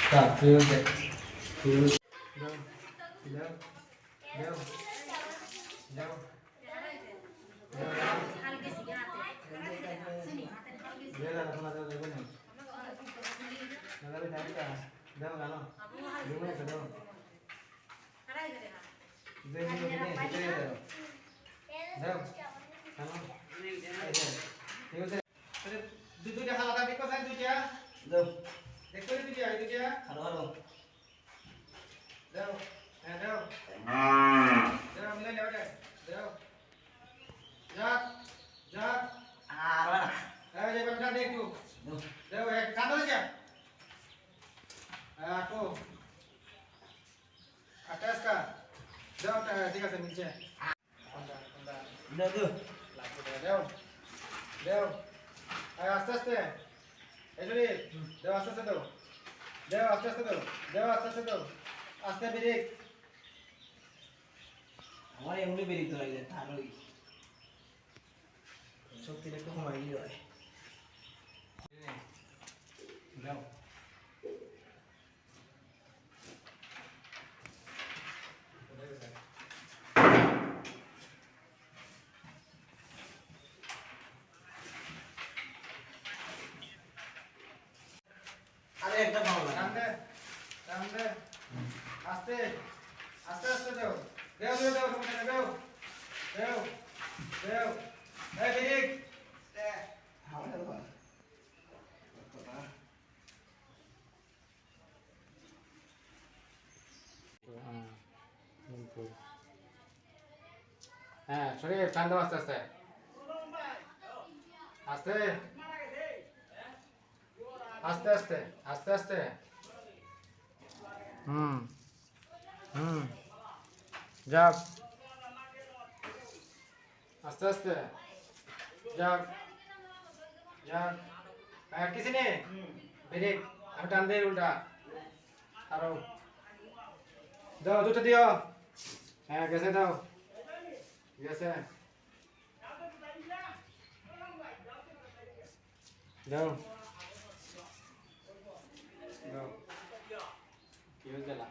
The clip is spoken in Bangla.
Stop. Fuse it. Fuse. Go. Go. Go. Go. দুইটা হালাদা দেখো স্যার দুইটা দাও দেখো দুইটা হালো হালো দাও হ্যাঁ দাও দাও মিলে যাও দাও যাক যাক আর এই যে বাচ্চা দেখ একটু দাও এক কাঁদো যা হ্যাঁ তো আটাশ কা দাও ঠিক আছে নিচে দাও দাও দাও দাও আস্তে আস্তে এই জুড়ি দাও আস্তে আস্তে দাও দাও আস্তে আস্তে দাও দাও আস্তে আস্তে দাও আস্তে ব্রেক আমার এমনি ব্রেক তো লাগে তার ওই শক্তিটা একটু কমাই দিই হয় দাও আরে একটা ভালো লাগে সামনে আস্তে আস্তে আস্তে দাও দাও দাও দাও সমস্যা দাও দাও দাও এই ব্রেক হাওয়া দাও হ্যাঁ শরীর টান দাও আস্তে আস্তে আস্তে আস্তে আস্তে আস্তে আস্তে হুম হুম যাক আস্তে আস্তে যাক যাক আর কিছু নেই ব্রেক আমি টান দিই উল্টা আরো দাও দুটো দিও হ্যাঁ গেছে দাও গেছে দাও দাও কি হয়ে গেল